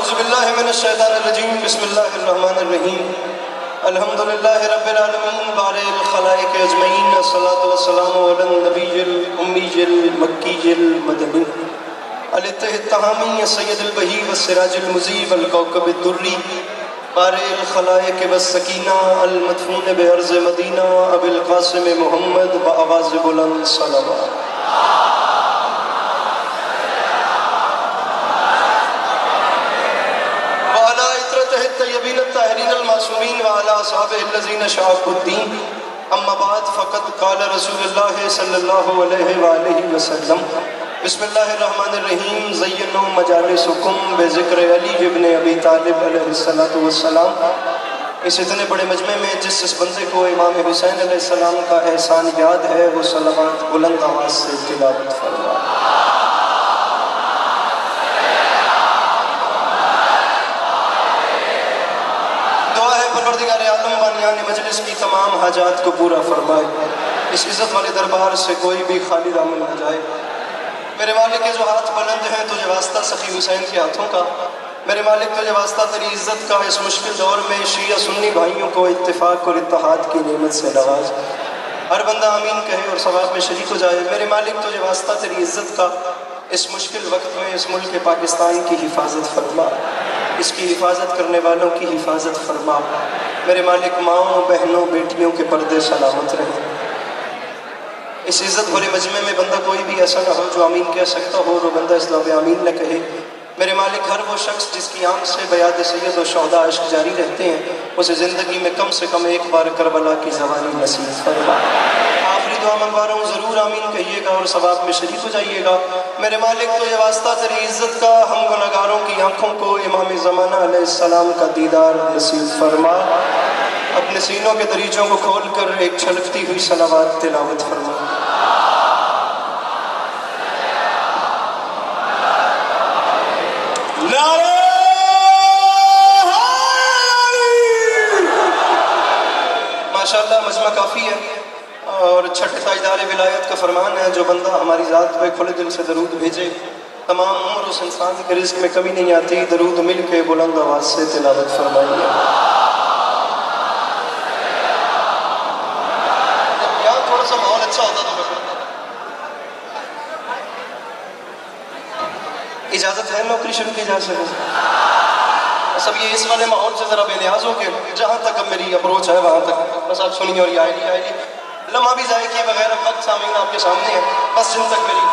اعوذ باللہ من الشیطان الرجیم بسم اللہ الرحمن الرحیم الحمدللہ رب العالمین بارئ الخلائق اجمعین الصلاۃ والسلام علی النبی الامی المکی المدنی الاتح التہامی سید البہی والسراج المضیء والکوكب الدری بارئ الخلائق والسکینہ المدفون بارض مدینہ ابی القاسم محمد بآواز بلند صلوات الطیبین الطاہرین المعصومین وعلی اصحابہ الذین شاقوا الدین اما بعد فقد قال رسول اللہ صلی اللہ علیہ وآلہ وسلم بسم اللہ الرحمن الرحیم زینوا مجالسکم بذکر علی ابن ابی طالب علیہ السلام۔ اس اتنے بڑے مجمع میں جس بندے کو امام حسین علیہ السلام کا احسان یاد ہے وہ صلوات بلند آواز سے تلاوت فرمائے۔ پروردگار عالم بانیان مجلس کی تمام حاجات کو پورا فرمائے، اس عزت والے دربار سے کوئی بھی خالی دامن نہ جائے۔ میرے مالک کے جو ہاتھ بلند ہیں تجھے واسطہ سخی حسین کے ہاتھوں کا، میرے مالک تجھے واسطہ تیری عزت کا، اس مشکل دور میں شیعہ سنی بھائیوں کو اتفاق اور اتحاد کی نعمت سے نواز۔ ہر بندہ آمین کہے اور ثواب میں شریک ہو جائے۔ میرے مالک تجھے واسطہ تیری عزت کا، اس مشکل وقت میں اس ملک پاکستان کی حفاظت فرما، اس کی حفاظت کرنے والوں کی حفاظت فرما۔ میرے مالک ماؤں بہنوں بیٹیوں کے پردے سلامت رہیں۔ اس عزت بھرے مجمع میں بندہ کوئی بھی ایسا نہ ہو جو آمین کہہ سکتا ہو اور وہ بندہ اس لفظ آمین نہ کہے۔ میرے مالک ہر وہ شخص جس کی آنکھ سے بیاد سید و شہداء عشق جاری رہتے ہیں اسے زندگی میں کم سے کم ایک بار کربلا کی زواری نصیب فرما۔ آخری دعا منگوا رہا ہوں، ضرور آمین کہیے گا اور ثواب میں شریک ہو جائیے گا۔ میرے مالک تو یہ واسطہ تیری عزت کا، ہم گناہگاروں کی آنکھوں کو امام زمانہ علیہ السلام کا دیدار نصیب فرما۔ اپنے سینوں کے دریچوں کو کھول کر ایک چھلکتی ہوئی صلوات تلاوت فرما۔ ماشاءاللہ مجمع کافی ہے اور چھٹے تاجدار ولایت کا فرمان ہے، جو بندہ ہماری ذات پہ کھلے دل سے درود بھیجے تمام عمر اس انسان کے رزق میں کمی نہیں آتی۔ درود مل کے بلند آواز سے تلاوت فرمائیے۔ یہاں تھوڑا سا ماحول اچھا ہوتا تو اجازت ہے نوکری شروع کی جا سکے؟ سب یہ اس والے ماحول سے ذرا بے نیاز ہو کے جہاں تک اب میری اپروچ ہے وہاں تک بس آپ سنیے اور یہ آئے گی لمحہ بھی ضائع کیے بغیر اب وقت سامعین آپ کے سامنے ہے، بس جن تک میری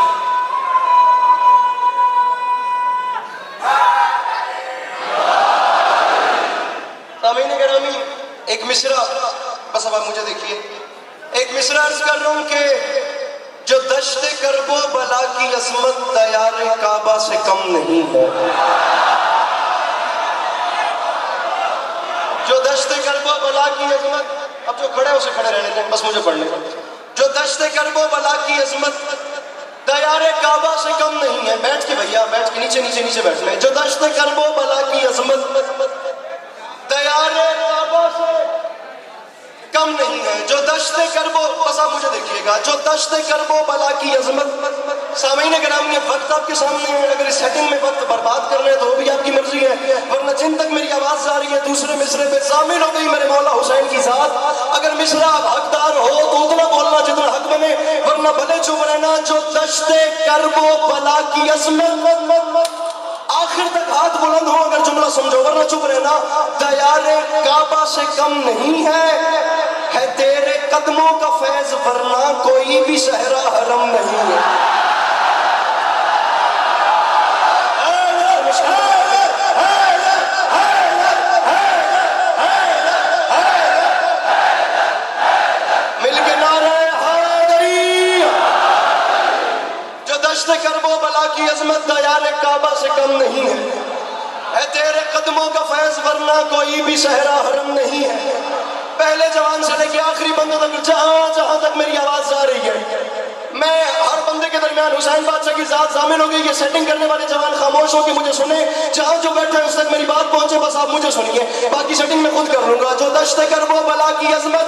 سامعین گرامی ایک مصرع، بس اب آپ مجھے دیکھیے، ایک مصرع عرض کر رہا ہوں کہ جو دشت کرب و بلا کی عظمت دیار کعبہ سے کم نہیں ہے، جو دشت کرب و بلا کی عظمت، اب جو کھڑے ہیں اسے کھڑے رہنے دیں، بس مجھے پڑھنے دیں۔ جو دشت کرب و بلا کی عظمت دیار کعبہ سے کم نہیں ہے، بیٹھ کے بھیا بیٹھ کے نیچے بیٹھنا ہے۔ جو دشت کرب و بلا کی عظمت دیار کعبہ سے کم نہیں ہے، جو دشت کرب و، بس آپ مجھے دیکھیے گا، جو دشت کرب و بلا کی عظمت۔ سامعین گرامی وقت آپ کے سامنے ہے، اگر اس سیٹنگ میں وقت برباد کر رہے ہیں تو وہ بھی آپ کی مرضی ہے، ورنہ جن تک میری آواز جا رہی ہے دوسرے مصرے پہ شامل ہو گئی میرے مولا حسین کی ذات۔ اگر مصرع آپ حقدار ہو تو اتنا بولنا جتنا حق بنے، ورنہ بھلے چپ رہنا۔ جو دشت کرب و بلا کی عظمت، آخر تک ہاتھ بلند ہو اگر جملہ سمجھو ورنہ چپ رہنا۔ دیار کعبہ سے کم نہیں ہے تیرے قدموں کا فیض، ورنہ کوئی بھی صحرا حرم نہیں ہے۔ مل کے نعرہ حیدری۔ جو دشت کرب و بلا کی عظمت دیار کعبہ سے کم نہیں ہے تیرے قدموں کا فیض، ورنہ کوئی بھی صحرا حرم نہیں ہے۔ پہلے جوان سے لے کے آخری بندے تک جہاں تک میری آواز جا رہی ہے، میں ہر بندے کے درمیان حسین بادشاہ کی ذات شامل ہو گئی۔ یہ سیٹنگ کرنے والے جوان خاموش ہو کے مجھے سنیں، جہاں جو بیٹھے ہیں اس تک میری بات پہنچے، بس آپ مجھے سنیے، باقی سیٹنگ میں خود کر لوں گا۔ جو دشت کرب و بلا کی عظمت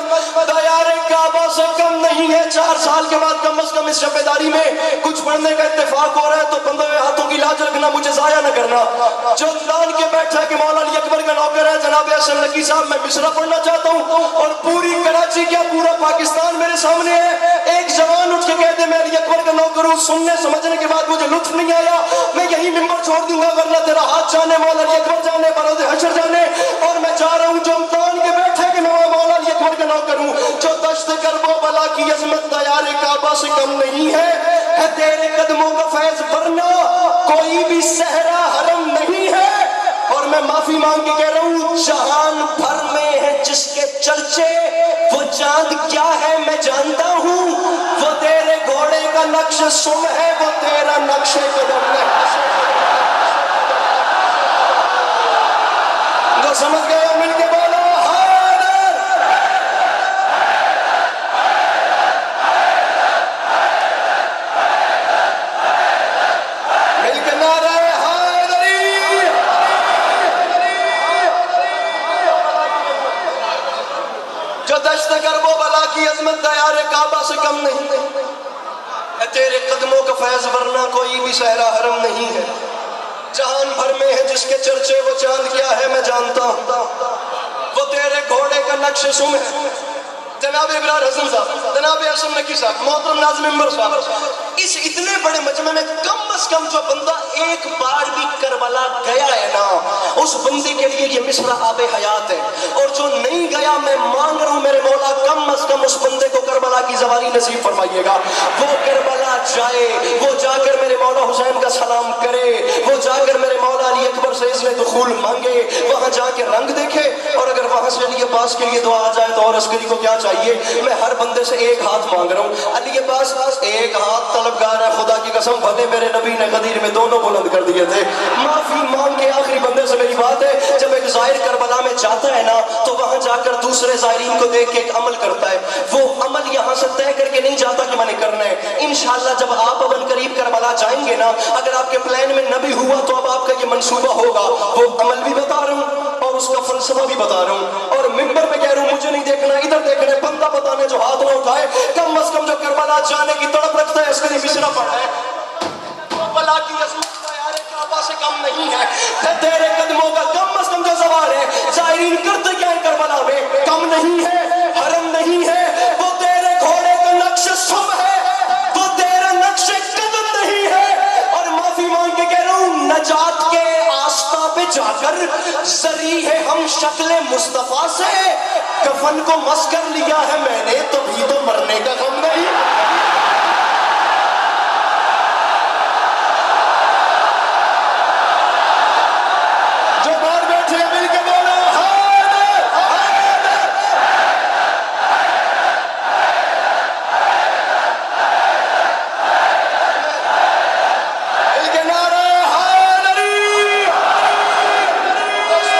دیار کعبہ سے کم نہیں ہے، 4 سال کے بعد کم از کم اس شبیداری میں کچھ پڑھنے کا اتفاق ہو رہا ہے تو بندے ہاتھوں کی لاج رکھنا، مجھے ضائع نہ کرنا. جو لان کے بیٹھا کہ مولا علی اکبر کا نوکر ہے جناب حسن نقی صاحب، میں مصرع پڑھنا چاہتا ہوں اور پوری کراچی کیا پورا پاکستان میرے سامنے ہے. ایک جوان اٹھ کے کہہ دے میں علی اکبر کا نوکر ہوں، سننے سمجھنے کے بعد مجھے لطف نہیں آیا، میں یہی ممبر چھوڑ دوں گا، ورنہ تیرا ہاتھ جانے، مولا علی اکبر جانے، بروز حشر جانے. اور میں جا رہا ہوں جو لان کے بیٹھے کہ میں مولا علی اکبر کا نوکر ہوں. جو دشت کرب و بلا کی عظمت دیار کعبہ سے کم نہیں ہے تیرے قدموں کا فیض، ورنہ کوئی بھی صحرا حرم نہیں ہے. اور میں معافی مانگ کے کہہ رہا ہوں جہان بھر میں ہے جس کے چرچے، وہ چاند کیا ہے میں جانتا ہوں، وہ تیرے گھوڑے کا نقش سم ہے، وہ تیرا نقش قدم ہے. جو سمجھ گئے مل کے بولو حیدر. مل کے نعرہ حیدری. جو دشت کرب و بلا کی عظمت دیار کعبہ سے کم نہیں ہے تیرے قدموں کا فیض، ورنہ کوئی بھی صحرا حرم نہیں ہے. جہان بھر میں ہے جس کے چرچے، وہ چاند کیا ہے میں جانتا ہوں، وہ تیرے گھوڑے کا نقش سم ہے. جناب ابرار حسن صاحب، جناب حسن نقی صاحب، محترم ناظم ممبر صاحب، اس اتنے بڑے مجمع میں کم از کم جو بندہ ایک بار بھی کربلا گیا ہے نا، اس بندے کے لیے یہ مصرع آب حیات ہے. اور جو نہیں گیا میں مانگ رہا ہوں میرے مولا کم از کم اس بندے کو کربلا کی زواری نصیب فرمائیے گا. وہ کربلا جائے، وہ جا کر میرے مولا حسین کا سلام کرے، وہ جا کر میرے مولا علی اکبر سے اذن دخول مانگے، وہاں جا کے رنگ دیکھے. اور اگر وہاں سے علی عباس کے لیے دعا آ جائے تو اور عسکری کو کیا چاہیے. میں ہر بندے سے ایک ہاتھ مانگ رہا ہوں. علی عباس ایک ہاتھ طلبگار ہے، خدا کی قسم بھلے میرے نبی نے غدیر میں دونوں بلند کر دیے تھے. معافی مانگ کے آخری بندے سے میری بات ہے، جب ایک زائر کربلا میں جاتا ہے نا تو وہاں جا کر دوسرے زائرین کو دیکھ کے ایک عمل کرتا ہے. وہ عمل یہاں سے طے کر کے نہیں جاتا کہ میں نے کرنا ہے. انشاءاللہ جب آپ ابن قریب کربلا جائیں گے نا، اگر آپ کے پلان میں نہ بھی ہوا تو اب آپ کا یہ منصوبہ ہوگا. وہ عمل بھی بتا رہا ہوں اور اس کا فلسفہ بھی بتا رہا ہوں. اور ممبر پہ کہہ رہا ہوں مجھے نہیں دیکھنا، ادھر دیکھنا ہے. بندہ بتانے جو ہاتھ نہ اٹھائے، کم از کم جو کربلا جانے کی تڑپ رکھتا ہے اس کے لیے مصرع پڑھا ہے. کربلا کی عظمت دیار کعبہ سے کم نہیں ہے تیرے قدموں کا کم از کم جو زوال ہے. زائرین کرتے کیا ہے کربلا میں، کم نہیں ہے، حرم نہیں ہے، وہ تیرے گھوڑے کا نقش سم ہے، وہ تیرا نقش قدم نہیں ہے. اور معافی مانگ کے کہہ رہا ہوں نجات کے آستہ پہ جا کر زری ہے ہم شکل مصطفیٰ سے، کفن کو مس کر لیا ہے میں نے تو بھی تو مرنے کا غم نہیں. جو باہر بیٹھے ہیں مل کے بولو حیدر حیدر. مل کے نعرہ حیدری.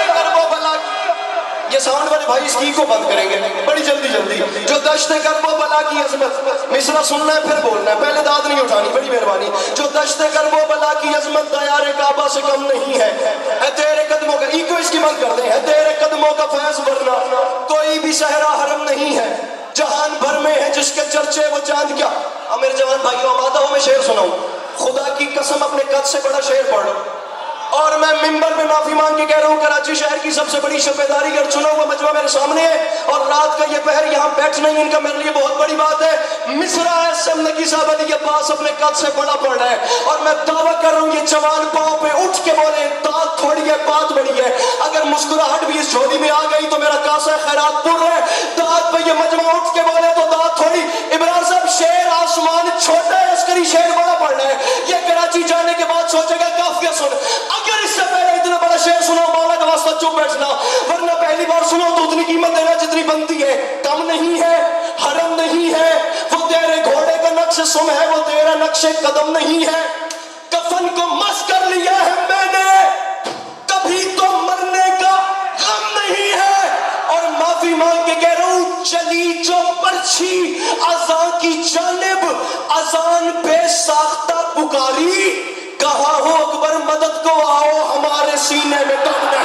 کرب و بلا کی، یہ ساؤنڈ والے بھائی اس کی کو بند کریں گے بڑی جلدی جلدی. جو دشت کرب و بلا کی عظمت، مصرع سننا ہے پھر بولنا ہے، پہلے داد نہیں اٹھانی، بڑی مہربانی. جو دشت کرب و بلا کی عظمت دیار کعبہ سے کم نہیں ہے تیرے قدموں کا، ایکو اس کی بند کر دیں، ہے تیرے قدموں کا فیض، ورنہ کوئی بھی صحرا حرم نہیں ہے. جہان بھر میں ہے جس کے چرچے، وہ چاند کیا. اب میرے جوان بھائیوں آمادہ ہو میں شعر سناؤں. خدا کی قسم اپنے قد سے بڑا شعر پڑھ. اور میں ممبر میں معافی مانگ کے کہہ رہا ہوں کراچی شہر کی سب سے بڑی شبیداری اور چنا ہوا مجمع میرے سامنے ہے، اور رات کا یہ پہر یہاں بیٹھنا ہی ان کا میرے لیے بہت بڑی بات ہے. مصرع حسن نقی صاحب علی کے پاس اپنے قد سے بڑا پڑ رہا ہے. اور میں دعویٰ کر رہا ہوں یہ جوان پاؤں پہ اٹھ کے بولے داد تھوڑی ہے بات بڑی ہے. اگر مسکراہٹ بھی اس جھولی میں آ گئی تو میرا کاسہ خیرات پر ہے. داد پہ یہ مجمع اٹھ کے بولے تو داد تھوڑی. عمران صاحب شیر آسمان چھوٹا ہے، عسکری شیر بڑا پڑ رہا ہے. یہ کراچی جانے کے بعد سوچے گا کافیہ سن، اگر اس سے پہلے اتنا بڑا شعر سنو مولا کا واسطہ چپ بیٹھنا، ورنہ پہلی بار سنو تو اتنی قیمت دینا جتنی بنتی ہے. کم نہیں ہے، حرم نہیں ہے، وہ تیرے گھوڑے کا نقش سم ہے، وہ تیرا نقش قدم نہیں ہے. کفن کو مس کر لیا ہے میں نے، کبھی تو مرنے کا غم نہیں ہے. اور معافی مانگ کے کہہ رہا ہوں چلی جو پرچھی اذان کی جانب، اذان بے ساختہ پکاری، کہا ہو اکبر مدد کو آؤ ہمارے سینے میں دم ہے.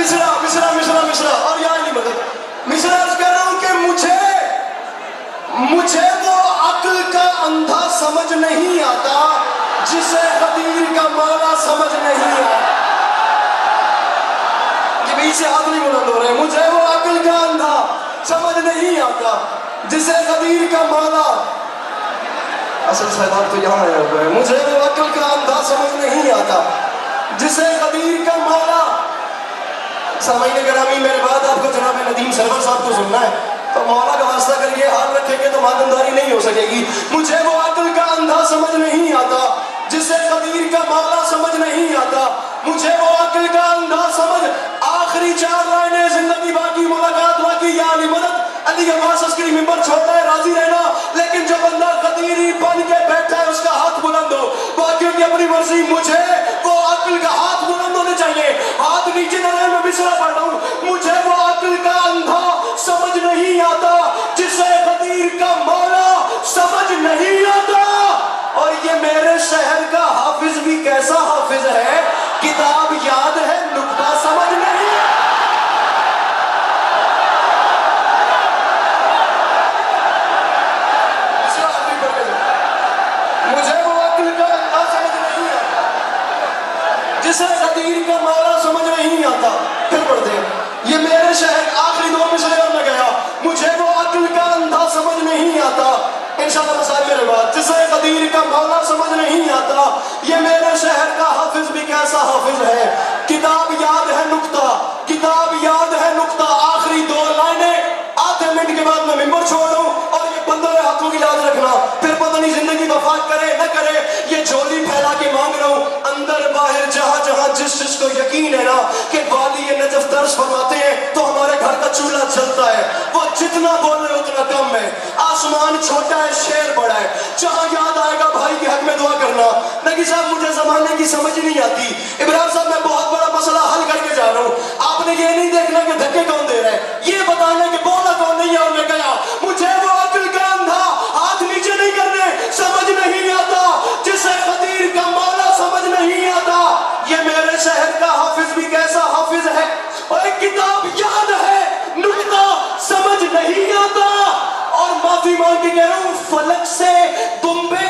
مصرع اور یہاں نہیں مدد مصرع عرض کر رہا ہوں کہ مجھے وہ عقل کا اندھا سمجھ نہیں آتا جسے قدیر کا مولا سمجھ نہیں آتا. یہ بھی سے ہاتھ نہیں بلند ہو رہے. مجھے وہ عقل کا اندھا سمجھ نہیں آتا جسے قدیر کا مولا. اصل سیداب تو یہاں آیا ہوا ہے. مجھے وہ عقل کا اندھا سمجھ نہیں آتا جسے قدیر کا مولا. سامعین گرامی میرے بعد آپ کو جناب ندیم سرور صاحب کو سننا ہے تو مولا کا واسطہ کر کے ہاتھ رکھیں گے تو ماتمداری نہیں ہو سکے گی. مجھے وہ عقل کا اندھا سمجھ نہیں آتا جسے قدیر کا مولا سمجھ نہیں آتا. مجھے وہ عقل کا اندھا سمجھ. آخری 4 لائنیں زندگی باقی ملاقات باقی یا علی مدد. علی عباس عسکری ممبر چھوڑتا ہے راضی رہنا لیکن جو بندہ قدیری بن کے بیٹھا ہے اس کا ہاتھ بلند ہو. باقیوں کی اپنی مرضی. مجھے وہ عقل کا ہاتھ بلند ہونے چاہیے. ہاتھ نیچے نہ رہے. میں مصرع پڑھ رہا ہوں. مجھے وہ عقل کا اندھا سمجھ نہیں آتا جسے قدیر کا مولا سمجھ نہیں آتا. اور یہ میرے شہر کا حافظ بھی کیسا حافظ ہے. کتاب یاد ہے نقطہ سمجھ نہیں. مجھے وہ عقل کا اندھا سمجھ نہیں آتا جسے قدیر کا مولا سمجھ نہیں آتا. پھر پڑھتے ہیں یہ میرے شہر. آخری 2 مصرے اور میں گیا. مجھے وہ عقل کا اندھا سمجھ نہیں آتا. انشاءاللہ مسائل میرے بعد. جسے قدیر کا مولا سمجھ نہیں آتا. یہ میرے شہر کا حافظ بھی کیسا حافظ ہے. کتاب یاد ہے نقطہ. کتاب یاد ہے نقطہ. آخری 2 لائنیں. آدھے منٹ کے بعد میں ممبر چھوڑوں اور یہ بندوں کے ہاتھوں کی یاد رکھنا. پھر پتہ نہیں زندگی وفات کرے نہ کرے. یہ جھولی پھیلا کے مانگ رہا ہوں اندر باہر جہاں جہاں جس جس کو یقین ہے نا کہ والی نجف درس فرماتے ہیں تو ہمارے گھر کا چولہا جلتا ہے. وہ جتنا بولے اتنا کم ہے. آسمان چھوٹا ہے شیر بڑا ہے. جہاں یاد آئے گا بھائی کے حق میں دعا کرنا. نگی صاحب مجھے زمانے کی سمجھ نہیں آتی. ابراہیم صاحب میں بہت بڑا مسئلہ حل کر کے جا رہا ہوں. آپ نے یہ نہیں دیکھنا کہ دھکے کون دے رہا ہے. یہ بتانا کہ بولا کون نہیں ہے. اور میں گیا. مجھے وہ عقل کا اندھا ہاتھ نیچے نہیں کرنے سمجھ نہیں آتا جسے قدیر کا مولا سمجھ نہیں آتا. یہ میرے شہر کا حافظ بھی کیسا حافظ ہے. اور ایک کتاب یاد ہے نقطہ سمجھ نہیں آتا. اور معافی مانگ کے کہہ رہا ہوں فلک سے دمبے